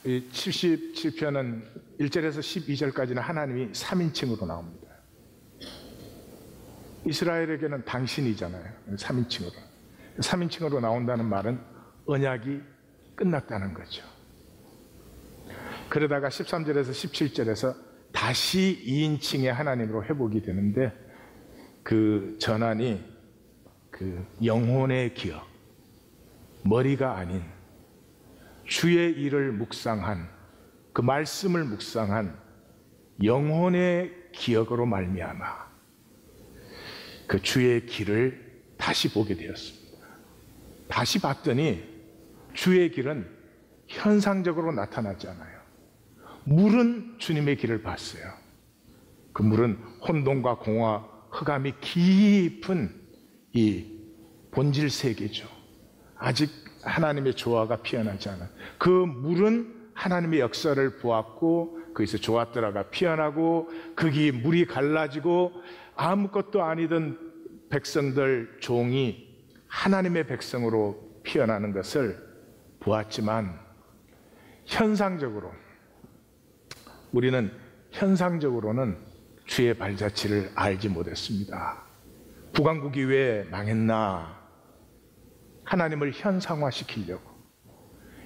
이 77편은 1절에서 12절까지는 하나님이 3인칭으로 나옵니다. 이스라엘에게는 당신이잖아요. 3인칭으로. 3인칭으로 나온다는 말은 언약이 끝났다는 거죠. 그러다가 13절에서 17절에서 다시 2인칭의 하나님으로 회복이 되는데, 그 전환이 그 영혼의 기억, 머리가 아닌 주의 일을 묵상한, 그 말씀을 묵상한 영혼의 기억으로 말미암아 그 주의 길을 다시 보게 되었습니다. 다시 봤더니 주의 길은 현상적으로 나타나지 않아요. 물은 주님의 길을 봤어요. 그 물은 혼돈과 공허, 흑암이 깊은 이 본질 세계죠. 아직 하나님의 조화가 피어나지 않아. 그 물은 하나님의 역사를 보았고, 거기서 조화들아가 피어나고, 거기 물이 갈라지고, 아무것도 아니던 백성들, 종이 하나님의 백성으로 피어나는 것을 보았지만, 우리는 현상적으로는 주의 발자취를 알지 못했습니다. 북왕국이 왜 망했나? 하나님을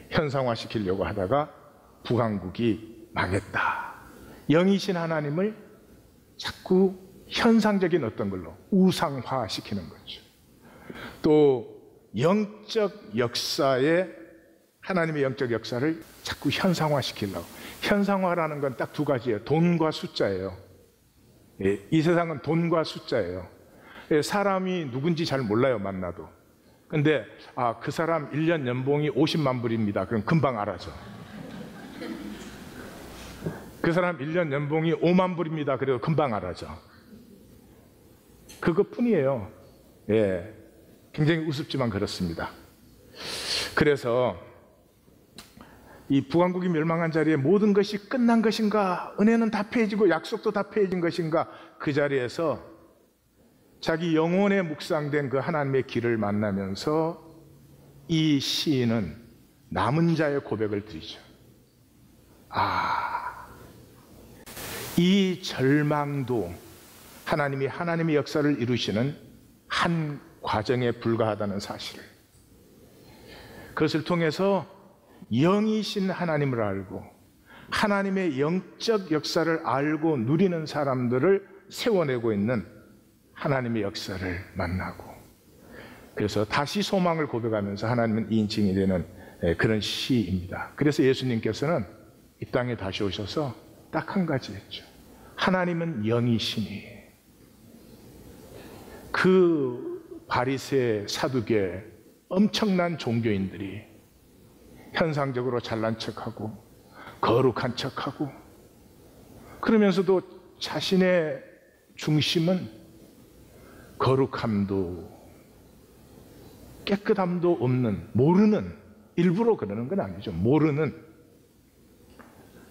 현상화시키려고 하다가 북왕국이 망했다. 영이신 하나님을 자꾸 현상적인 어떤 걸로 우상화시키는 거죠. 또 영적 역사에, 하나님의 영적 역사를 자꾸 현상화시키려고. 현상화라는 건 딱 두 가지예요. 돈과 숫자예요. 이 세상은 돈과 숫자예요. 사람이 누군지 잘 몰라요, 만나도. 근데 그 사람 1년 연봉이 50만 불입니다. 그럼 금방 알아죠. 그 사람 1년 연봉이 5만 불입니다. 그래도 금방 알아죠. 그것뿐이에요. 굉장히 우습지만 그렇습니다. 그래서 이 북왕국이 멸망한 자리에 모든 것이 끝난 것인가? 은혜는 다 폐해지고 약속도 다 폐해진 것인가? 그 자리에서 자기 영혼에 묵상된 그 하나님의 길을 만나면서 이 시인은 남은 자의 고백을 드리죠. 이 절망도 하나님이 하나님의 역사를 이루시는 한 과정에 불과하다는 사실을, 그것을 통해서 영이신 하나님을 알고 하나님의 영적 역사를 알고 누리는 사람들을 세워내고 있는 하나님의 역사를 만나고, 그래서 다시 소망을 고백하면서 하나님은 2인칭이 되는 그런 시입니다. 그래서 예수님께서는 이 땅에 다시 오셔서 딱 한 가지 했죠. 하나님은 영이시니. 그 바리새, 사두개, 엄청난 종교인들이 현상적으로 잘난 척하고 거룩한 척하고, 그러면서도 자신의 중심은 거룩함도 깨끗함도 없는, 모르는, 일부러 그러는 건 아니죠. 모르는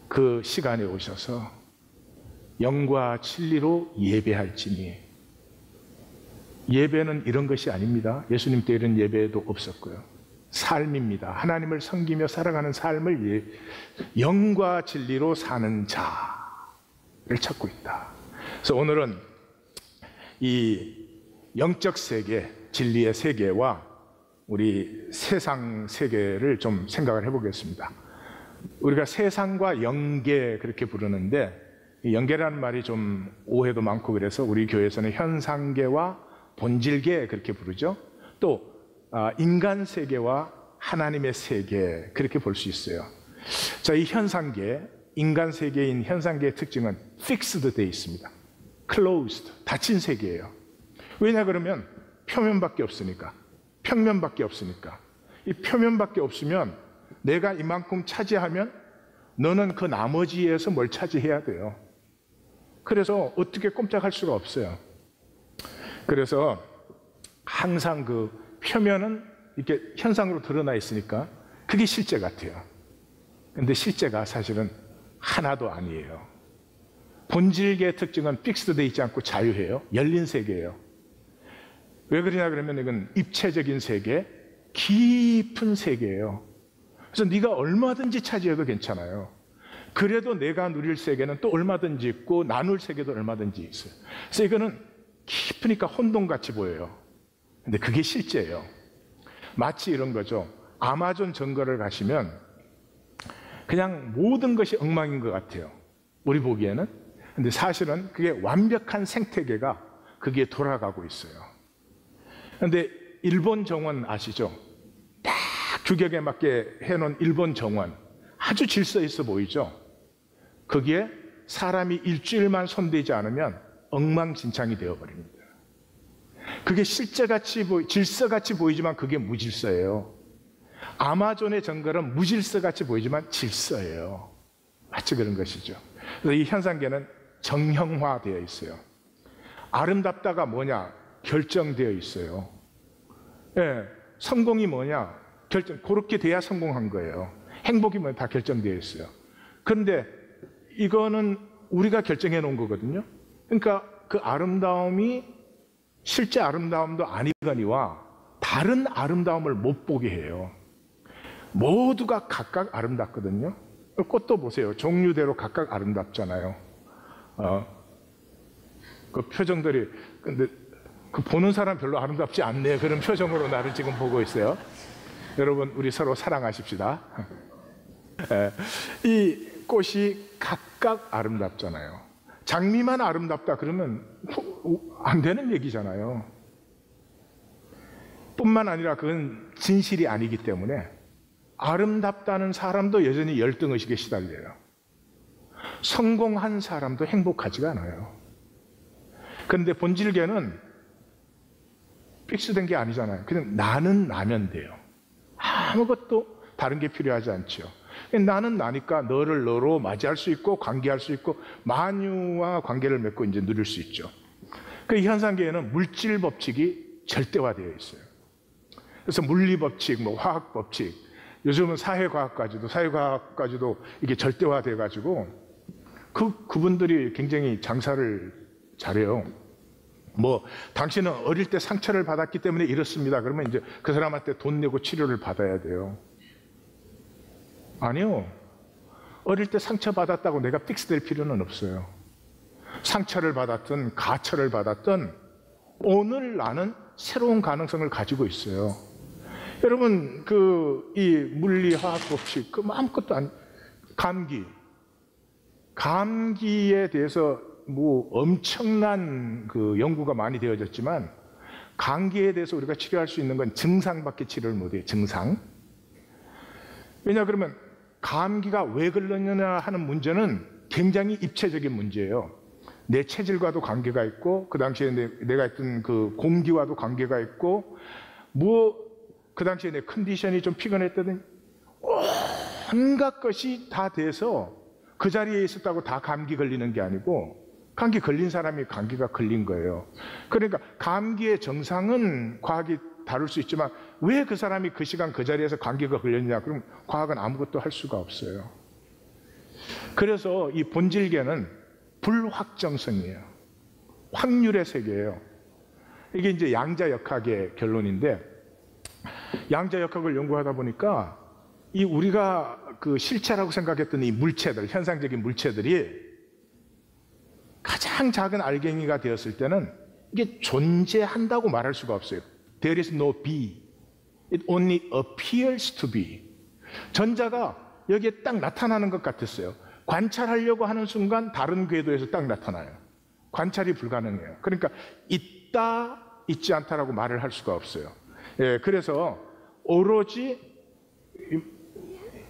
그 시간에 오셔서 영과 진리로 예배할지니. 예배는 이런 것이 아닙니다. 예수님 때 이런 예배도 없었고요. 삶입니다. 하나님을 섬기며 살아가는 삶을 영과 진리로 사는 자를 찾고 있다. 그래서 오늘은 이 영적 세계, 진리의 세계와 우리 세상 세계를 좀 생각을 해보겠습니다. 우리가 세상과 영계 그렇게 부르는데, 영계라는 말이 좀 오해도 많고, 그래서 우리 교회에서는 현상계와 본질계 그렇게 부르죠. 또 인간 세계와 하나님의 세계 그렇게 볼 수 있어요. 자, 이 현상계, 인간 세계인 현상계의 특징은 fixed 되어 있습니다. closed, 닫힌 세계예요. 왜냐 그러면 표면밖에 없으니까. 평면밖에 없으니까. 이 표면밖에 없으면 내가 이만큼 차지하면 너는 그 나머지에서 뭘 차지해야 돼요. 그래서 어떻게 꼼짝할 수가 없어요. 그래서 항상 그 표면은 이렇게 현상으로 드러나 있으니까 그게 실제 같아요. 근데 실제가 사실은 하나도 아니에요. 본질계의 특징은 픽스되어 있지 않고 자유해요. 열린 세계예요. 왜 그러냐 그러면 이건 입체적인 세계, 깊은 세계예요. 그래서 네가 얼마든지 차지해도 괜찮아요. 그래도 내가 누릴 세계는 또 얼마든지 있고 나눌 세계도 얼마든지 있어요. 그래서 이거는 깊으니까 혼돈같이 보여요. 근데 그게 실제예요. 마치 이런 거죠. 아마존 정글을 가시면 그냥 모든 것이 엉망인 것 같아요. 우리 보기에는. 근데 사실은 그게 완벽한 생태계가 그게 돌아가고 있어요. 근데 일본 정원 아시죠? 딱 규격에 맞게 해놓은 일본 정원, 아주 질서 있어 보이죠? 거기에 사람이 일주일만 손대지 않으면 엉망진창이 되어버립니다. 그게 질서같이 보이지만 그게 무질서예요. 아마존의 정글은 무질서같이 보이지만 질서예요. 마치 그런 것이죠. 그래서 이 현상계는 정형화되어 있어요. 아름답다가 뭐냐? 결정되어 있어요. 예, 성공이 뭐냐? 그렇게 돼야 성공한 거예요. 행복이 뭐냐? 다 결정되어 있어요. 그런데 이거는 우리가 결정해 놓은 거거든요. 그러니까 그 아름다움이 실제 아름다움도 아니거니와 다른 아름다움을 못 보게 해요. 모두가 각각 아름답거든요. 꽃도 보세요. 종류대로 각각 아름답잖아요. 그 표정들이, 근데 그 보는 사람 별로 아름답지 않네요. 그런 표정으로 나를 지금 보고 있어요. 여러분, 우리 서로 사랑하십시다. 이 꽃이 각각 아름답잖아요. 장미만 아름답다 그러면 안 되는 얘기잖아요. 뿐만 아니라 그건 진실이 아니기 때문에 아름답다는 사람도 여전히 열등의식에 시달려요. 성공한 사람도 행복하지가 않아요. 그런데 본질계는 픽스된 게 아니잖아요. 그냥 나는 나면 돼요. 아무것도 다른 게 필요하지 않죠. 나는 나니까 너를 너로 맞이할 수 있고 관계할 수 있고 만유와 관계를 맺고 이제 누릴 수 있죠. 그 현상계에는 물질 법칙이 절대화되어 있어요. 그래서 물리 법칙, 뭐 화학 법칙, 요즘은 사회과학까지도 이게 절대화돼 가지고 그분들이 굉장히 장사를 잘해요. 뭐 당신은 어릴 때 상처를 받았기 때문에 이렇습니다. 그러면 이제 그 사람한테 돈 내고 치료를 받아야 돼요. 아니요. 어릴 때 상처받았다고 내가 픽스될 필요는 없어요. 상처를 받았든 가처를 받았든 오늘 나는 새로운 가능성을 가지고 있어요. 여러분, 이 물리화학 법칙, 아무것도 감기에 대해서 뭐 엄청난 연구가 많이 되어졌지만 감기에 대해서 우리가 치료할 수 있는 건 증상밖에 치료를 못해요. 증상. 왜냐 그러면 감기가 왜 걸렸느냐 하는 문제는 굉장히 입체적인 문제예요. 내 체질과도 관계가 있고 그 당시에 내가 있던 그 공기와도 관계가 있고 그 당시에 내 컨디션이 좀 피곤했다든지 온갖 것이 다 돼서 그 자리에 있었다고 다 감기 걸리는 게 아니고 감기 걸린 사람이 감기가 걸린 거예요. 그러니까 감기의 정상은 과학이 다룰 수 있지만 왜 그 사람이 그 시간 그 자리에서 감기가 걸렸냐? 그럼 과학은 아무것도 할 수가 없어요. 그래서 이 본질계는 불확정성이에요. 확률의 세계예요. 이게 이제 양자역학의 결론인데 양자역학을 연구하다 보니까 이 우리가 그 실체라고 생각했던 이 물체들, 현상적인 물체들이 가장 작은 알갱이가 되었을 때는 이게 존재한다고 말할 수가 없어요. There is no be. It only appears to be. 전자가 여기에 딱 나타나는 것 같았어요. 관찰하려고 하는 순간 다른 궤도에서 딱 나타나요. 관찰이 불가능해요. 그러니까 있다, 있지 않다라고 말을 할 수가 없어요. 예, 그래서 오로지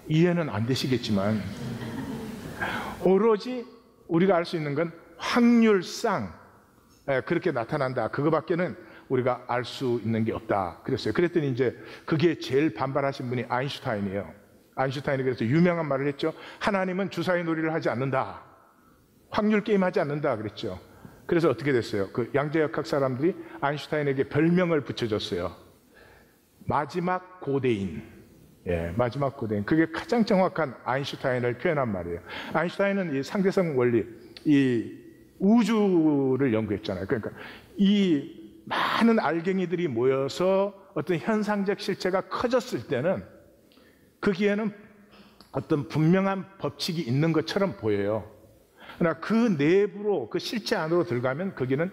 이해는 안 되시겠지만 오로지 우리가 알 수 있는 건 확률상 그렇게 나타난다. 그거밖에는 우리가 알 수 있는 게 없다. 그랬어요. 그랬더니 이제 그게 제일 반발하신 분이 아인슈타인이에요. 아인슈타인이 그래서 유명한 말을 했죠. 하나님은 주사위 놀이를 하지 않는다. 확률 게임 하지 않는다. 그랬죠. 그래서 어떻게 됐어요? 그 양자역학 사람들이 아인슈타인에게 별명을 붙여줬어요. 마지막 고대인. 예, 마지막 고대인. 그게 가장 정확한 아인슈타인을 표현한 말이에요. 아인슈타인은 이 상대성 원리, 이 우주를 연구했잖아요. 그러니까 이 많은 알갱이들이 모여서 어떤 현상적 실체가 커졌을 때는 거기에는 어떤 분명한 법칙이 있는 것처럼 보여요. 그러나 그 내부로, 그 실체 안으로 들어가면 거기는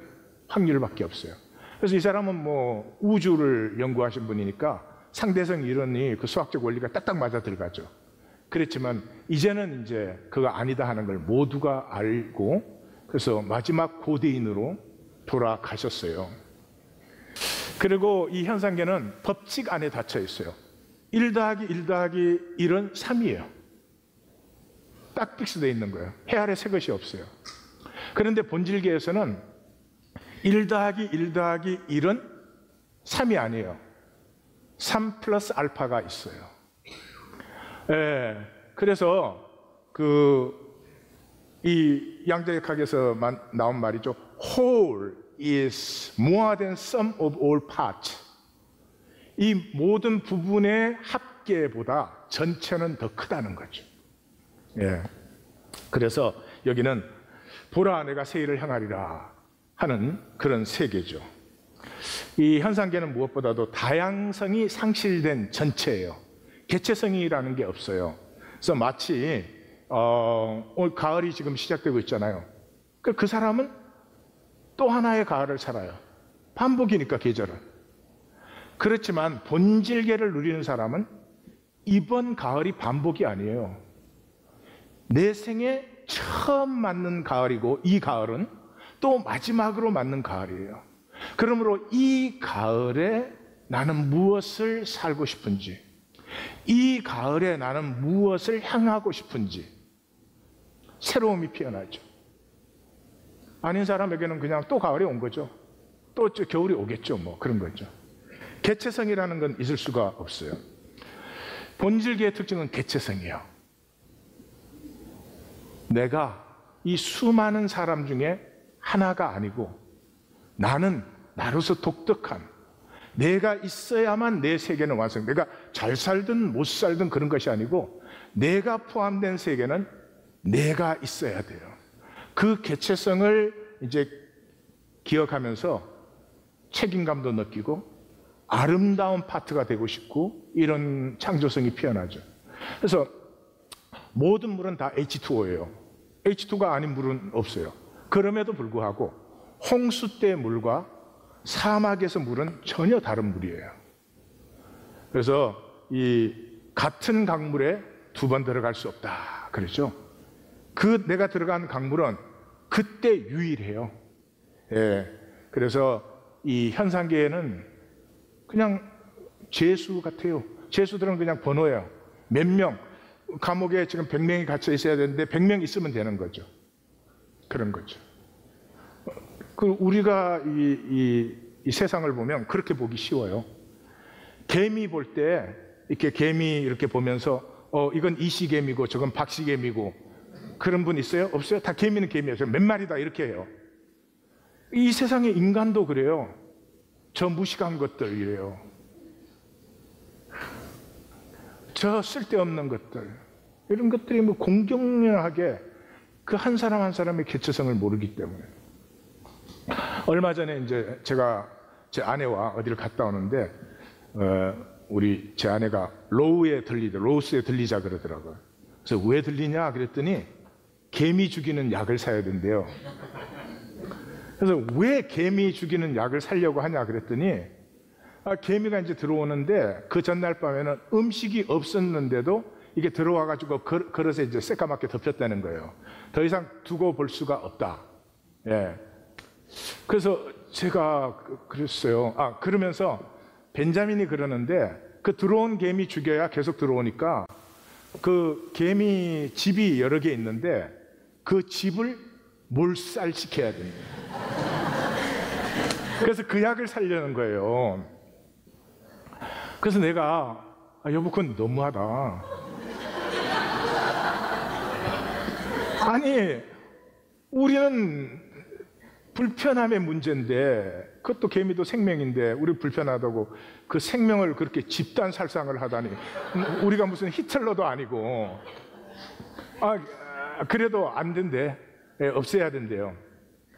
확률밖에 없어요. 그래서 이 사람은 뭐 우주를 연구하신 분이니까 상대성 이론이 그 수학적 원리가 딱딱 맞아 들어가죠. 그렇지만 이제는 이제 그거 아니다 하는 걸 모두가 알고, 그래서 마지막 고대인으로 돌아가셨어요. 그리고 이 현상계는 법칙 안에 닫혀 있어요. 1 더하기 1 더하기 1은 3이에요. 딱 픽스되어 있는 거예요. 해 아래 새 것이 없어요. 그런데 본질계에서는 1 더하기 1 더하기 1은 3이 아니에요. 3 플러스 알파가 있어요. 예, 그래서 이 양자역학에서 나온 말이죠. Whole is more than sum of all parts. 이 모든 부분의 합계보다 전체는 더 크다는 거죠. 예. 그래서 여기는 보라 내가 세일을 향하리라 하는 그런 세계죠. 이 현상계는 무엇보다도 다양성이 상실된 전체예요. 개체성이라는 게 없어요. 그래서 마치 오늘 가을이 지금 시작되고 있잖아요. 그 사람은 또 하나의 가을을 살아요. 반복이니까 계절은. 그렇지만 본질계를 누리는 사람은 이번 가을이 반복이 아니에요. 내 생에 처음 맞는 가을이고, 이 가을은 또 마지막으로 맞는 가을이에요. 그러므로 이 가을에 나는 무엇을 살고 싶은지, 이 가을에 나는 무엇을 향하고 싶은지 새로움이 피어나죠. 아닌 사람에게는 그냥 또 가을이 온 거죠. 또 겨울이 오겠죠. 뭐 그런 거죠. 개체성이라는 건 있을 수가 없어요. 본질계의 특징은 개체성이에요. 내가 이 수많은 사람 중에 하나가 아니고, 나는 나로서 독특한, 내가 있어야만 내 세계는 완성. 내가 잘 살든 못 살든 그런 것이 아니고, 내가 포함된 세계는 내가 있어야 돼요. 그 개체성을 이제 기억하면서 책임감도 느끼고 아름다운 파트가 되고 싶고, 이런 창조성이 피어나죠. 그래서 모든 물은 다 H2O예요. H2가 아닌 물은 없어요. 그럼에도 불구하고 홍수 때 물과 사막에서 물은 전혀 다른 물이에요. 그래서 이 같은 강물에 2번 들어갈 수 없다 그랬죠. 그 내가 들어간 강물은 그때 유일해요. 예. 그래서 이 현상계에는 그냥 죄수 같아요. 죄수들은 그냥 번호예요. 몇 명, 감옥에 지금 100명이 갇혀 있어야 되는데 100명 있으면 되는 거죠. 그런 거죠. 우리가 이 세상을 보면 그렇게 보기 쉬워요. 개미 볼 때 이렇게 개미 이렇게 보면서 이건 이씨개미고 저건 박씨개미고 그런 분 있어요? 없어요? 다 개미는 개미예요. 몇 마리다 이렇게 해요. 이 세상의 인간도 그래요. 저 무식한 것들이래요. 저 쓸데없는 것들, 이런 것들이 뭐 공경련하게 그 한 사람 한 사람의 개체성을 모르기 때문에. 얼마 전에 이제 제가 제 아내와 어디를 갔다 오는데 우리 제 아내가 로우스에 들리자 그러더라고요. 그래서 왜 들리냐 그랬더니 개미 죽이는 약을 사야 된대요. 그래서 왜 개미 죽이는 약을 사려고 하냐 그랬더니 개미가 이제 들어오는데 그 전날 밤에는 음식이 없었는데도 이게 들어와가지고 그릇에 이제 새까맣게 덮였다는 거예요. 더 이상 두고 볼 수가 없다. 예. 그래서 제가 그랬어요. 그러면서 벤자민이 그러는데 그 들어온 개미 죽여야 계속 들어오니까 그 개미 집이 여러 개 있는데 그 집을 몰살시켜야 됩니다. 그래서 그 약을 사려는 거예요. 그래서 내가 여보 그건 너무하다. 아니 우리는 불편함의 문제인데, 그것도 개미도 생명인데 우리 불편하다고 그 생명을 그렇게 집단 살상을 하다니. 우리가 무슨 히틀러도 아니고. 그래도 안 된대. 없애야 된대요.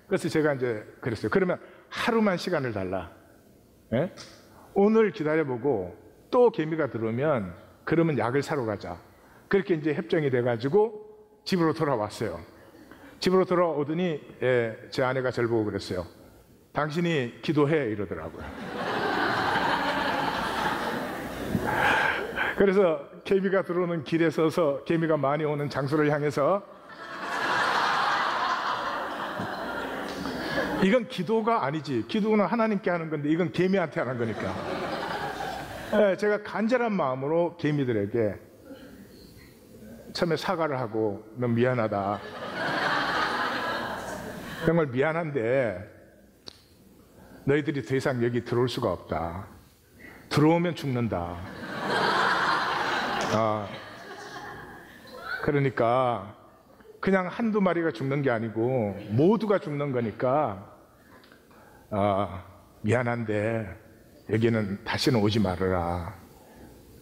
그래서 제가 이제 그랬어요. 그러면 하루만 시간을 달라. 예? 오늘 기다려보고 또 개미가 들어오면 그러면 약을 사러 가자. 그렇게 이제 협정이 돼가지고 집으로 돌아왔어요. 집으로 돌아오더니 제 아내가 저를 보고 그랬어요. 당신이 기도해 이러더라고요. 그래서 개미가 들어오는 길에 서서 개미가 많이 오는 장소를 향해서 이건 기도가 아니지. 기도는 하나님께 하는 건데 이건 개미한테 하는 거니까. 제가 간절한 마음으로 개미들에게 처음에 사과를 하고 너 미안하다. 정말 미안한데 너희들이 더 이상 여기 들어올 수가 없다. 들어오면 죽는다. 그러니까 그냥 한두 마리가 죽는 게 아니고 모두가 죽는 거니까 미안한데 여기는 다시는 오지 말아라.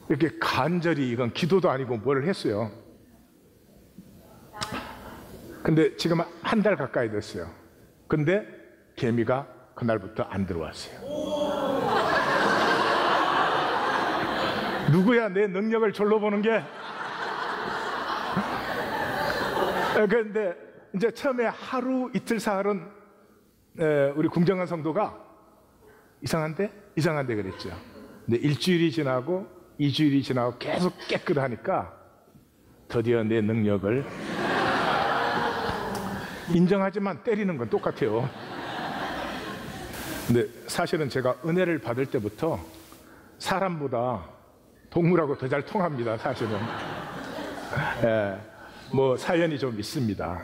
이렇게 간절히, 이건 기도도 아니고 뭘 했어요. 근데 지금 한 달 가까이 됐어요. 근데 개미가 그날부터 안 들어왔어요. 누구야 내 능력을 졸로 보는 게? 그런데 이제 처음에 하루 이틀 사흘은 우리 궁정한 성도가 이상한데 그랬죠. 근데 일주일이 지나고 2주일이 지나고 계속 깨끗하니까 드디어 내 능력을 인정하지만 때리는 건 똑같아요. 근데 사실은 제가 은혜를 받을 때부터 사람보다 동물하고 더 잘 통합니다. 사실은 뭐 사연이 좀 있습니다.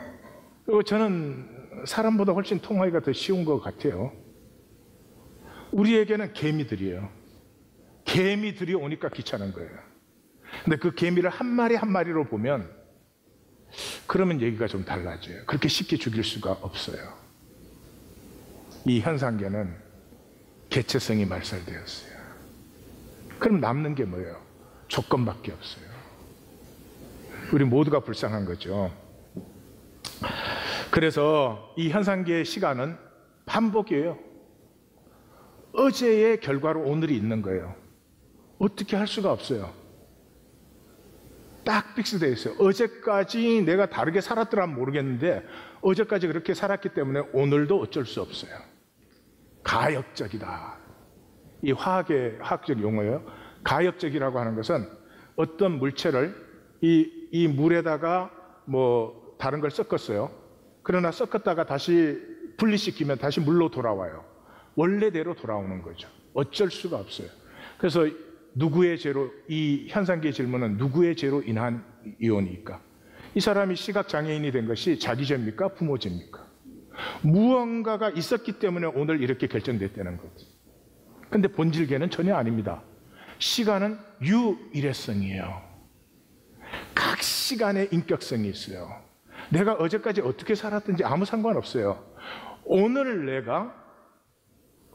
그리고 저는 사람보다 훨씬 통하기가 더 쉬운 것 같아요. 우리에게는 개미들이에요. 개미들이 오니까 귀찮은 거예요. 근데 그 개미를 한 마리 한 마리로 보면 그러면 얘기가 좀 달라져요. 그렇게 쉽게 죽일 수가 없어요. 이 현상계는 개체성이 말살되었어요. 그럼 남는 게 뭐예요? 조건밖에 없어요. 우리 모두가 불쌍한 거죠. 그래서 이 현상계의 시간은 반복이에요. 어제의 결과로 오늘이 있는 거예요. 어떻게 할 수가 없어요. 딱 픽스되어 있어요. 어제까지 내가 다르게 살았더라면 모르겠는데 어제까지 그렇게 살았기 때문에 오늘도 어쩔 수 없어요. 가역적이다. 이 화학적 용어예요. 가역적이라고 하는 것은 어떤 물체를 이 물에다가 뭐 다른 걸 섞었어요. 그러나 섞었다가 다시 분리시키면 다시 물로 돌아와요. 원래대로 돌아오는 거죠. 어쩔 수가 없어요. 그래서 누구의 죄로, 이 현상계의 질문은 누구의 죄로 인한 이혼입니까? 이 사람이 시각장애인이 된 것이 자기 죄입니까? 부모 죄입니까? 무언가가 있었기 때문에 오늘 이렇게 결정됐다는 거죠. 근데 본질계는 전혀 아닙니다. 시간은 유일해성이에요. 각 시간에 인격성이 있어요. 내가 어제까지 어떻게 살았든지 아무 상관없어요. 오늘 내가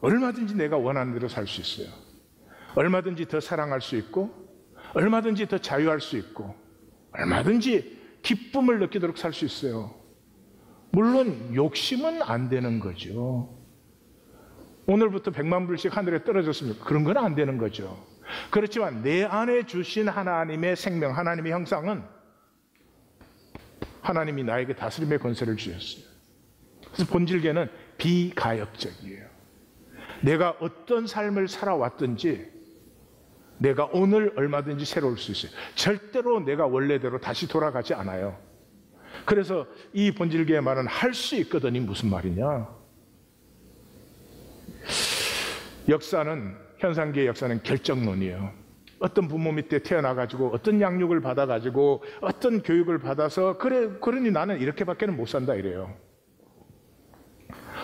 얼마든지 내가 원하는 대로 살 수 있어요. 얼마든지 더 사랑할 수 있고 얼마든지 더 자유할 수 있고 얼마든지 기쁨을 느끼도록 살 수 있어요. 물론 욕심은 안 되는 거죠. 오늘부터 100만 불씩 하늘에 떨어졌습니까? 그런 건 안 되는 거죠. 그렇지만 내 안에 주신 하나님의 생명, 하나님의 형상은 하나님이 나에게 다스림의 권세를 주셨어요. 그래서 본질계는 비가역적이에요. 내가 어떤 삶을 살아왔든지 내가 오늘 얼마든지 새로울 수 있어요. 절대로 내가 원래대로 다시 돌아가지 않아요. 그래서 이 본질계의 말은 할 수 있거든이 무슨 말이냐? 역사는, 현상계의 역사는 결정론이에요. 어떤 부모 밑에 태어나가지고 어떤 양육을 받아가지고 어떤 교육을 받아서 그러니 나는 이렇게밖에는 못 산다 이래요.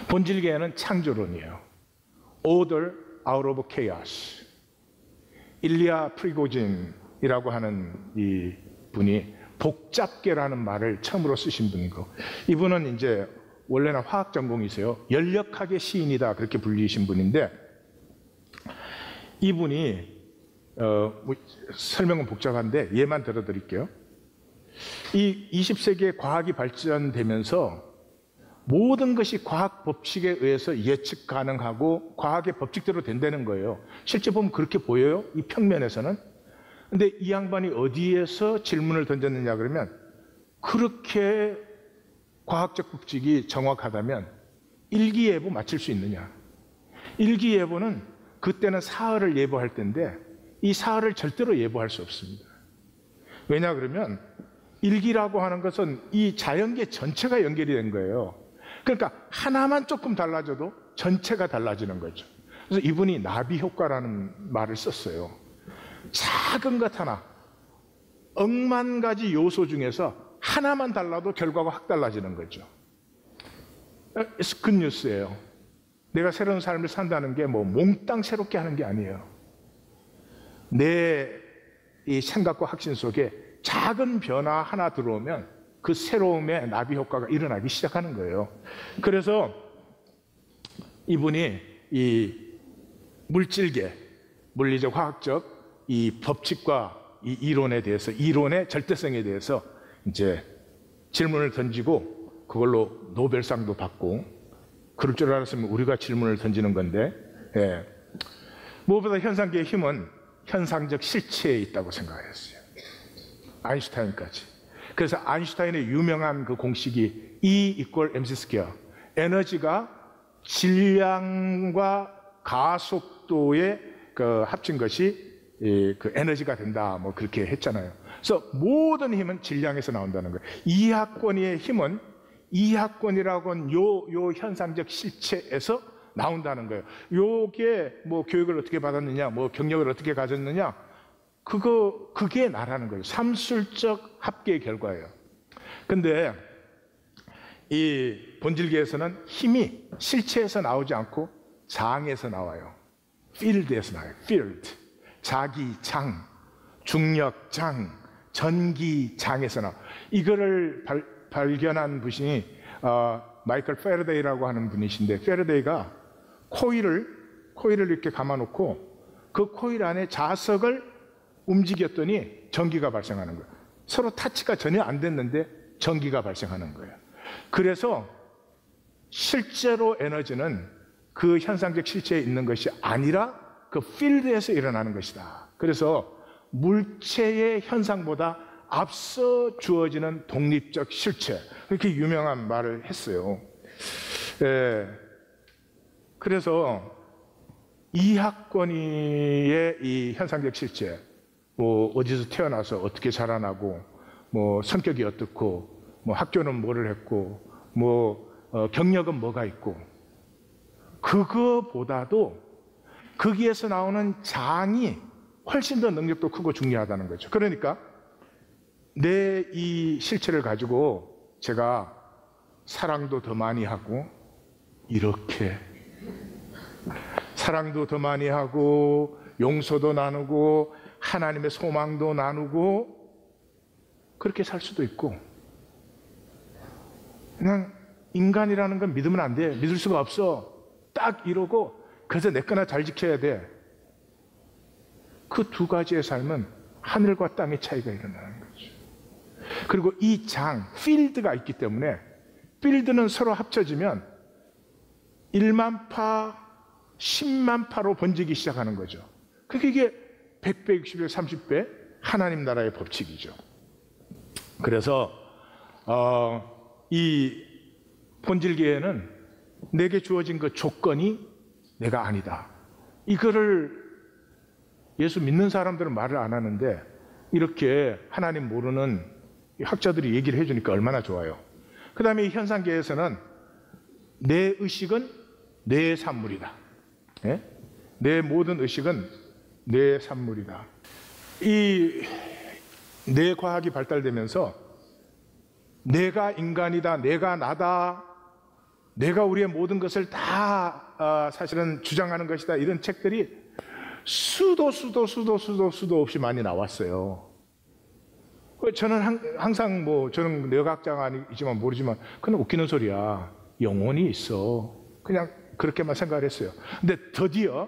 본질계에는 창조론이에요. Order out of chaos. 일리아 프리고진이라고 하는 이 분이 복잡계라는 말을 처음으로 쓰신 분이고, 이분은 이제 원래는 화학 전공이세요. 연력학의 시인이다 그렇게 불리신 분인데, 이분이 뭐 설명은 복잡한데 예만 들어드릴게요. 이 20세기에 과학이 발전되면서 모든 것이 과학 법칙에 의해서 예측 가능하고 과학의 법칙대로 된다는 거예요. 실제 보면 그렇게 보여요. 이 평면에서는. 근데 이 양반이 어디에서 질문을 던졌느냐 그러면, 그렇게 과학적 법칙이 정확하다면 일기예보 맞힐 수 있느냐. 일기예보는 그때는 사흘을 예보할 때인데 이 사흘을 절대로 예보할 수 없습니다. 왜냐 그러면 일기라고 하는 것은 이 자연계 전체가 연결이 된 거예요. 그러니까 하나만 조금 달라져도 전체가 달라지는 거죠. 그래서 이분이 나비 효과라는 말을 썼어요. 작은 것 하나, 억만 가지 요소 중에서 하나만 달라도 결과가 확 달라지는 거죠. 굿뉴스예요. 내가 새로운 삶을 산다는 게 뭐 몽땅 새롭게 하는 게 아니에요. 내 이 생각과 확신 속에 작은 변화 하나 들어오면 그 새로움의 나비 효과가 일어나기 시작하는 거예요. 그래서 이분이 이 물질계, 물리적, 화학적 이 법칙과 이 이론에 대해서, 이론의 절대성에 대해서 이제 질문을 던지고 그걸로 노벨상도 받고, 그럴 줄 알았으면 우리가 질문을 던지는 건데, 예. 무엇보다 현상계의 힘은 현상적 실체에 있다고 생각했어요. 아인슈타인까지. 그래서 아인슈타인의 유명한 그 공식이 E=mc². 에너지가 질량과 가속도의 그 합친 것이 그 에너지가 된다, 뭐 그렇게 했잖아요. 그래서 모든 힘은 질량에서 나온다는 거예요. 이하권의 힘은 이하권이라고 하는 요 현상적 실체에서 나온다는 거예요. 요게 뭐 교육을 어떻게 받았느냐, 뭐 경력을 어떻게 가졌느냐, 그게 나라는 거예요. 삼술적 합계의 결과예요. 근데 이 본질계에서는 힘이 실체에서 나오지 않고 장에서 나와요. 필드에서 나와요. 필드. 자기장, 중력장, 전기장에서 나와요. 이거를 발견한 분이 마이클 페러데이라고 하는 분이신데, 페러데이가 코일을 이렇게 감아놓고 그 코일 안에 자석을 움직였더니 전기가 발생하는 거예요. 서로 타치가 전혀 안 됐는데 전기가 발생하는 거예요. 그래서 실제로 에너지는 그 현상적 실체에 있는 것이 아니라 그 필드에서 일어나는 것이다. 그래서 물체의 현상보다 앞서 주어지는 독립적 실체, 그렇게 유명한 말을 했어요. 그래서 이하권위의 이 현상적 실체, 뭐 어디서 태어나서 어떻게 자라나고, 뭐 성격이 어떻고, 뭐 학교는 뭐를 했고, 뭐 경력은 뭐가 있고, 그거보다도 거기에서 나오는 장이 훨씬 더 능력도 크고 중요하다는 거죠. 그러니까 내 이 실체를 가지고 제가 사랑도 더 많이 하고, 이렇게 사랑도 더 많이 하고, 용서도 나누고, 하나님의 소망도 나누고, 그렇게 살 수도 있고, 그냥 인간이라는 건 믿으면 안 돼. 믿을 수가 없어. 딱 이러고, 그래서 내 거나 잘 지켜야 돼. 그 두 가지의 삶은 하늘과 땅의 차이가 일어나는 거죠. 그리고 이 장, 필드가 있기 때문에, 필드는 서로 합쳐지면 1만 파, 10만 파로 번지기 시작하는 거죠. 그게 이게 100배, 60배, 30배 하나님 나라의 법칙이죠. 그래서 이 본질계에는 내게 주어진 그 조건이 내가 아니다. 이거를 예수 믿는 사람들은 말을 안 하는데, 이렇게 하나님 모르는 학자들이 얘기를 해주니까 얼마나 좋아요. 그 다음에 이 현상계에서는 내 의식은 내 산물이다. 예? 내 모든 의식은 내 산물이다. 이 내 과학이 발달되면서 내가 인간이다, 내가 나다, 내가 우리의 모든 것을 다 사실은 주장하는 것이다, 이런 책들이 수도 없이 많이 나왔어요. 저는 항상 뭐, 저는 뇌과학자가 아니지만 모르지만 그냥 웃기는 소리야. 영혼이 있어. 그냥 그렇게만 생각을 했어요. 근데 드디어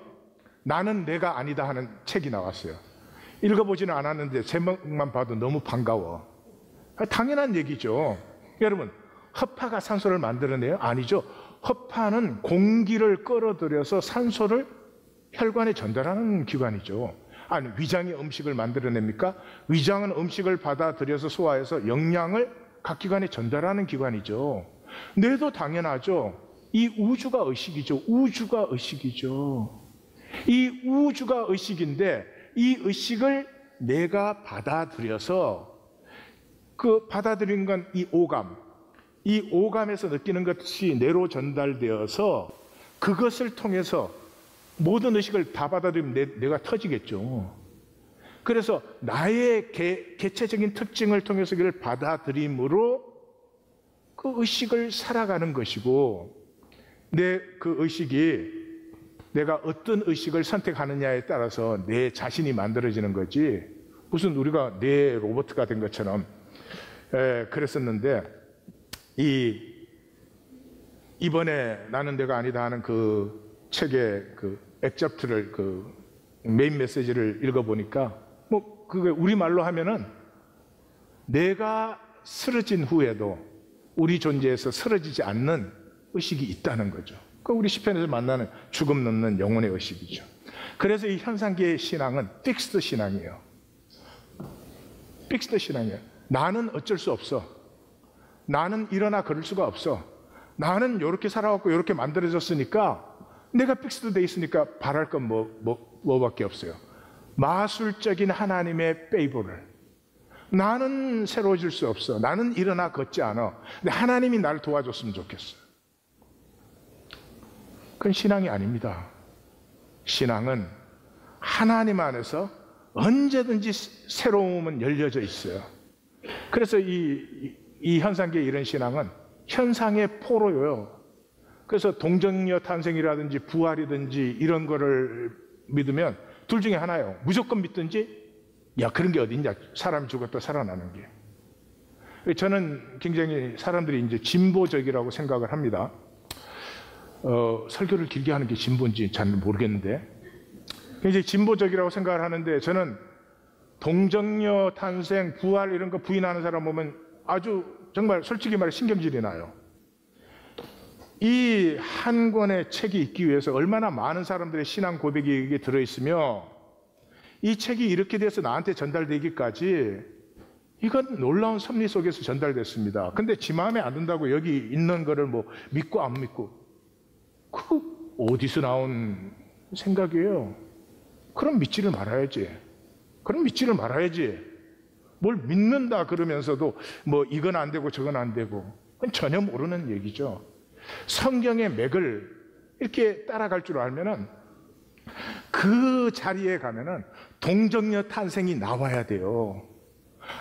나는 내가 아니다 하는 책이 나왔어요. 읽어보지는 않았는데 제목만 봐도 너무 반가워. 당연한 얘기죠. 여러분, 허파가 산소를 만들어내요? 아니죠. 허파는 공기를 끌어들여서 산소를 혈관에 전달하는 기관이죠. 아니, 위장이 음식을 만들어냅니까? 위장은 음식을 받아들여서 소화해서 영양을 각 기관에 전달하는 기관이죠. 뇌도 당연하죠. 이 우주가 의식이죠. 우주가 의식이죠. 이 우주가 의식인데 이 의식을 내가 받아들여서 그 받아들인 건 이 오감, 이 오감에서 느끼는 것이 뇌로 전달되어서 그것을 통해서 모든 의식을 다 받아들이면 뇌가 터지겠죠. 그래서 나의 개체적인 특징을 통해서 이걸 받아들임으로 그 의식을 살아가는 것이고, 내 그 의식이 내가 어떤 의식을 선택하느냐에 따라서 내 자신이 만들어지는 거지, 무슨 우리가 뇌 로봇가 된 것처럼 그랬었는데, 이번에 나는 내가 아니다 하는 그 책의 그 액접트를, 그 메인 메시지를 읽어보니까 뭐 그게 우리말로 하면은 내가 쓰러진 후에도 우리 존재에서 쓰러지지 않는 의식이 있다는 거죠. 그 우리 시편에서 만나는 죽음 넘는 영혼의 의식이죠. 그래서 이 현상계의 신앙은 픽스드 신앙이에요. 픽스드 신앙이에요. 나는 어쩔 수 없어. 나는 일어나 걸을 수가 없어. 나는 이렇게 살아왔고 이렇게 만들어졌으니까, 내가 픽스드 돼 있으니까 바랄 건 뭐밖에 없어요. 마술적인 하나님의 페이버를. 나는 새로워질 수 없어. 나는 일어나 걷지 않아. 근데 하나님이 나를 도와줬으면 좋겠어. 그건 신앙이 아닙니다. 신앙은 하나님 안에서 언제든지 새로움은 열려져 있어요. 그래서 이 현상계의 이런 신앙은 현상의 포로요. 그래서 동정녀 탄생이라든지 부활이든지 이런 거를 믿으면 둘 중에 하나예요. 무조건 믿든지, 야, 그런 게 어디 있냐, 사람이 죽었다 살아나는 게. 저는 굉장히 사람들이 이제 진보적이라고 생각을 합니다. 설교를 길게 하는 게 진보인지 잘 모르겠는데, 굉장히 진보적이라고 생각을 하는데, 저는 동정녀 탄생, 부활 이런 거 부인하는 사람 보면 아주 정말 솔직히 말해 신경질이 나요. 이 한 권의 책이 있기 위해서 얼마나 많은 사람들의 신앙 고백이 여기에 들어있으며, 이 책이 이렇게 돼서 나한테 전달되기까지, 이건 놀라운 섭리 속에서 전달됐습니다. 근데 지 마음에 안 든다고 여기 있는 거를 뭐 믿고 안 믿고, 그 어디서 나온 생각이에요? 그럼 믿지를 말아야지. 뭘 믿는다 그러면서도 뭐 이건 안 되고 저건 안 되고, 그건 전혀 모르는 얘기죠. 성경의 맥을 이렇게 따라갈 줄 알면은 그 자리에 가면은 동정녀 탄생이 나와야 돼요.